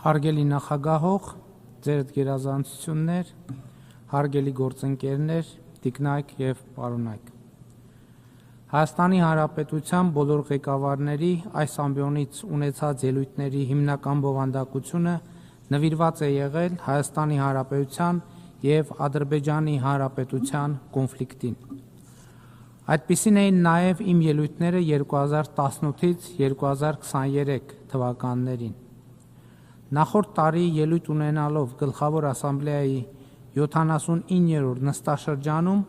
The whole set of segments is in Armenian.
Հարգելի նախագահող, ձեր գերազանցություններ, հարգելի գործընկերներ, տիկնայք և պարոնայք։ Հայաստանի Հանրապետության բոլոր ղեկավարների այս ամբիոնից ունեցած ելույթների հիմնական բովանդակությունը նվիրված է եղել Հայաստանի Հանրապետության և Ադրբեջանի Հանրապետության կոնֆլիկտին։ Այդպիսին էին նաև իմ ելույթները 2018-ից 2023 թվականներին։ Նախորդ տարի ելույթ ունենալով Գլխավոր ասամբլեայի 79-րդ նստաշրջանում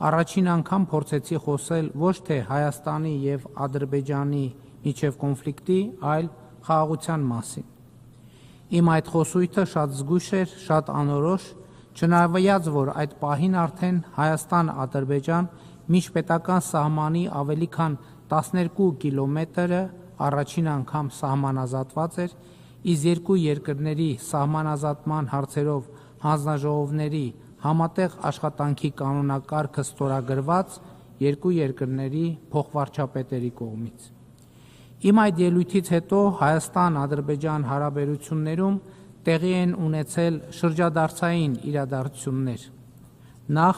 առաջին անգամ փորձեցի խոսել ոչ թե Հայաստանի և Ադրբեջանի միջև կոնֆլիկտի, այլ խաղաղության մասին։ Իմ այդ խոսույթը շատ զգույշ էր, շատ անորոշ, չնայած որ այդ պահին արդեն Հայաստան-Ադրբեջան միջպետական սահմանի ավելի քան 12 կիլոմետրը առաջին անգամ սահմանազատված էր, իսկ երկու երկրների սահմանազատման հարցերով հանձնաժողովների համատեղ աշխատանքի կանոնակարգը ստորագրված երկու երկրների փոխվարչապետերի կողմից։ Իմ այդ ելույթից հետո Հայաստան-Ադրբեջան հարաբերություններում տեղի են ունեցել շրջադարձային իրադարձություններ։ Նախ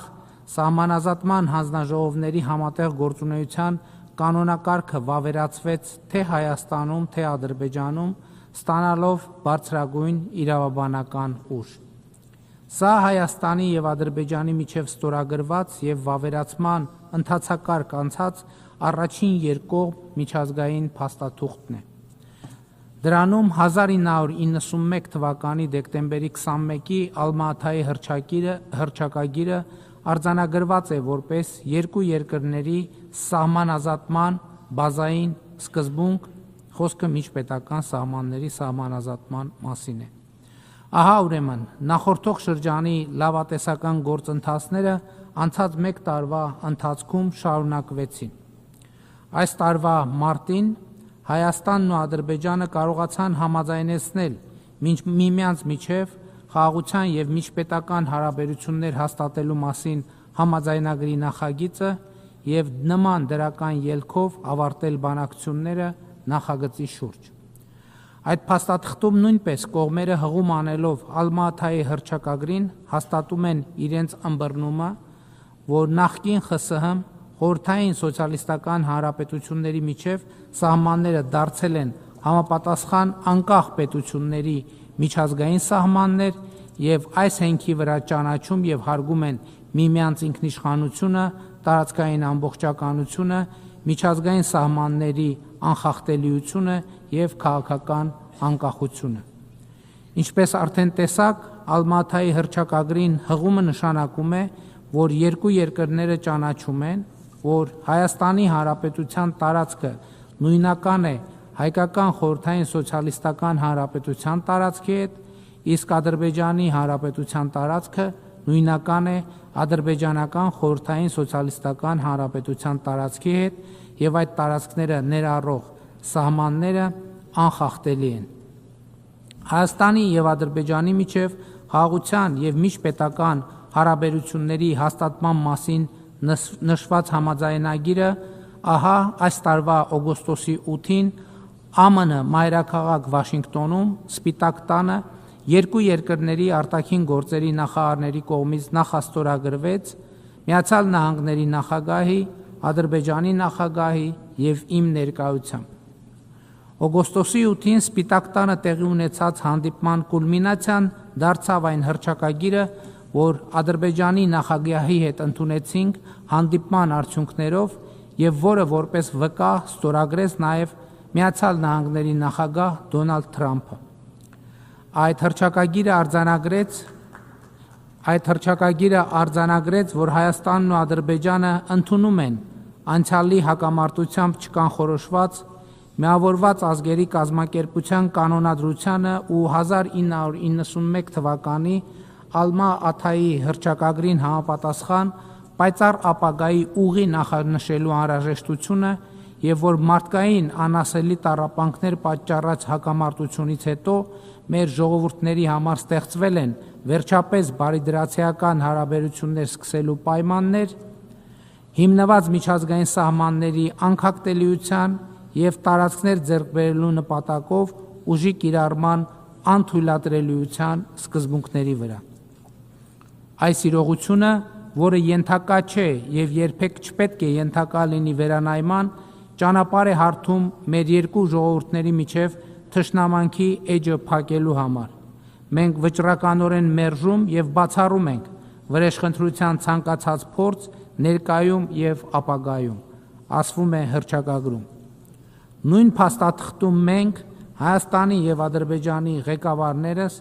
սահմանազատման հանձնաժողովների համատեղ գործունեության կանոնակարգը վավերացվեց թե Հայաստանում, թե Ադրբեջանում, ստանալով բարձրագույն իրավաբանական ուժ։ Սա Հայաստանի և Ադրբեջանի միջև ստորագրված և վավերացման ընթացակարգ անցած առաջին երկկողմ միջազգային փաստաթուղթն է։ Դրանում 1991 թվականի դեկտեմբերի 21-ի Ալմա-Աթայի հռչակագիրը արձանագրված է որպես երկու երկրների սահմանազատման բազային սկզբունք, խոսքը միջպետական սահմանների սահմանազատման մասին է։ Ահա ուրեմն նախորդող շրջանի լավատեսական գործընթացները անցած մեկ տարվա ընթացքում շարունակվեցին։ Այս տարվա մարտին Հայաստանն ու Ադրբեջանը կարողացան համաձայնեցնել միմյանց միջև խաղաղության և միջպետական հարաբերություններ հաստատելու մասին համաձայնագրի նախագիծը և նման դրական ելքով ավարտել բանակցությունները նախագծի շուրջ։ Այդ փաստաթղթում նույնպես կողմերը հղում անելով Ալմա-Աթայի հռչակագրին հաստատում են իրենց ըմբռնումը, որ նախկին ԽՍՀՄ խորհրդային սոցիալիստական հանրապետությունների միջև սահմանները դարձել են համապատասխան անկախ պետությունների միջազգային սահմաններ և այս հենքի վրա ճանաչում և հարգում են միմյանց ինքնիշխանությունը, տարածքային ամբողջականությունը, միջազգային սահմանների անխախտելիությունը և քաղաքական անկախությունը։ Ինչպես արդեն տեսաք, Ալմա-Աթայի հռչակագրին հղումը նշանակում է, որ երկու երկրները ճանաչում են, որ Հայաստանի Հանրապետության տարածքը նույնական է Հայկական խորհրդային սոցիալիստական հանրապետության տարածքի հետ, իսկ Ադրբեջանի Հանրապետության տարածքը նույնական է Ադրբեջանական խորհրդային սոցիալիստական հանրապետության տարածքի հետ և այդ տարածքները ներառող սահմանները անխախտելի են։ Հայաստանի և Ադրբեջանի միջև խաղաղության և միջպետական հարաբերությունների հաստատման մասին նշված համաձայնագիրը ահա այս տարվա օգոստոսի 8-ին ԱՄՆ մայրաքաղաք Վաշինգտոնում Սպիտակ տանը երկու երկրների արտաքին գործերի նախարարների կողմից նախաստորագրվեց ԱՄՆ նախագահի, Ադրբեջանի նախագահի և իմ ներկայությամբ։ Օգոստոսի 8-ին Սպիտակ տանը տեղի ունեցած հանդիպման կուլմինացիան դարձավ այն հռչակագիրը, որ Ադրբեջանի նախագահի հետ ընդունեցինք հանդիպման արդյունքներով և որը որպես վկա ստորագրեց նաև ԱՄՆ նախագահ Դոնալդ Թրամփը։ Այդ հռչակագիրը արձանագրեց, որ Հայաստանն ու Ադրբեջանը ընդունում են անցյալի հակամարտությամբ չկանխորոշված Միավորված ազգերի կազմակերպության կանոնադրությանը ու 1991 թվականի Ալմա-Աթայի հռչակագրին համապատասխան պայծառ ապագայի ուղի նախանշելու անհրաժեշտությունը և որ մարդկային անասելի տառապանքներ պատճառած հակամարտությունից հետո մեր ժողովուրդների համար ստեղծվել են վերջապես բարիդրացիական հարաբերություններ սկսելու պայմաններ, հիմնված միջազգային սահմանների անխախտելիության և տարածքներ ձեռք բերելու նպատակով ուժի կիրառման անթույլատրելիության սկզբունքների վրա։ Այս իրողությունը, որը ենթակա չէ եւ երբեք չպետք է ենթակա լինի վերանայման, ճանապարհ է հարթում մեր երկու ժողովուրդների միջև թշնամանքի էջը փակելու համար։ Մենք վճռականորեն մերժում եւ բացառում ենք վրեժխնդրության ցանկացած փորձ ներկայում եւ ապագայում, ասվում է հռչակագրում։ Նույն փաստաթղթում մենք Հայաստանի եւ Ադրբեջանի ղեկավարներս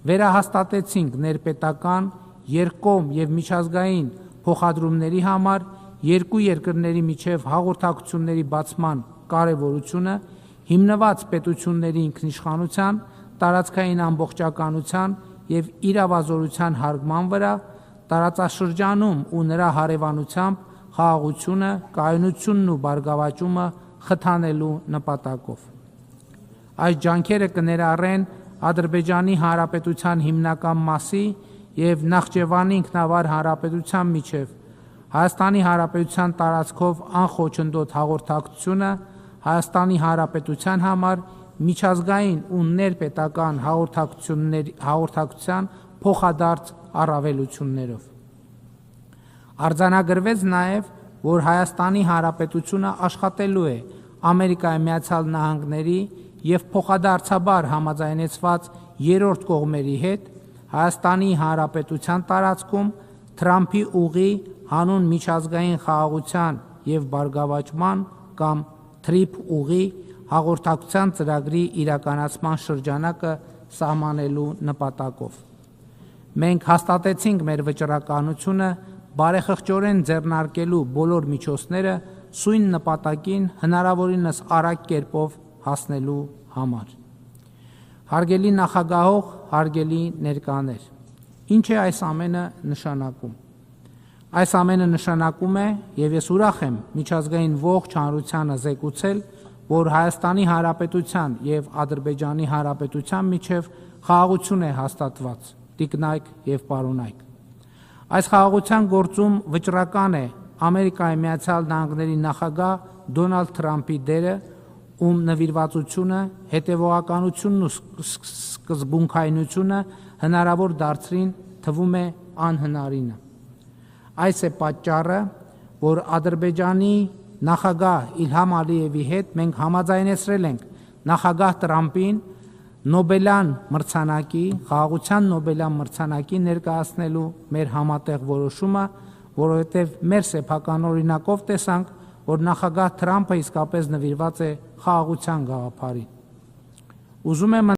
վերահաստատեցինք ներպետական, երկկողմ եւ միջազգային փոխադրումների համար երկու երկրների միջև հաղորդակցությունների բացման կարևորությունը, հիմնված պետությունների ինքնիշխանության, տարածքային ամբողջականության եւ իրավազորության հարգման վրա, տարածաշրջանում ու նրա հարևանությամբ խաղաղությունը, կայունությունն ու բարգավաճումը խթանելու նպատակով։ Այս ջանքերը կներառեն Ադրբեջանի Հանրապետության հիմնական մասի եւ Նախճեվանի ինքնավար հանրապետության միջև Հայաստանի Հանրապետության տարածքով անխոչնդոտ հաղորդակցությունը Հայաստանի Հանրապետության համար միջազգային ու ներպետական հաղորդակցության փոխադարձ առավելություններով։ Արձանագրվեց նաև, որ Հայաստանի Հանրապետությունը աշխատելու է Ամերիկայի Միացյալ Նահանգների եւ փոխադարձաբար համաձայնեցված երրորդ կողմերի հետ Հայաստանի Հանրապետության տարածքում Թրամփի ուղի հանուն միջազգային խաղաղության եւ բարգավաճման կամ TRIP ուղի հաղորդակցության ծրագրի իրականացման շրջանակը սահմանելու նպատակով։ Մենք հաստատեցինք մեր վճռականությունը բարեխղճորեն ձեռնարկելու բոլոր միջոցները սույն նպատակին հնարավորինս արագ կերպով հասնելու համար։ Հարգելի նախագահող, հարգելի ներկաներ, ինչ է այս ամենը նշանակում։ Այս ամենը նշանակում է, եւ ես ուրախ եմ միջազգային ողջ հանրությանը զեկուցել, որ Հայաստանի Հանրապետության եւ Ադրբեջանի Հանրապետության միջև խաղաղություն է հաստատված, տիկնայք եւ պարոնայք։ Այս խաղաղության գործում վճռական է Ամերիկայի Միացյալ Նահանգների նախագահ Դոնալդ Թրամփի դերը, ում նվիրվածությունը, հետևողականությունն ու սկզբունքայնությունը հնարավոր դարձրին թվում է անհնարինը։ Այս է պատճառը, որ Ադրբեջանի նախագահ Իլհամ Ալիևի հետ մենք համաձայնեցրել ենք նախագահ Տրամփին Նոբելյան մրցանակի, խաղաղության Նոբելյան մրցանակի ներկայացնելու մեր համատեղ որոշումը, որովհետև մեր սեփական օրինակով տեսանք, որ նախագահ Թրամփը իսկապես նվիրված է խաղաղության գաղափարին։ Ուզում եմ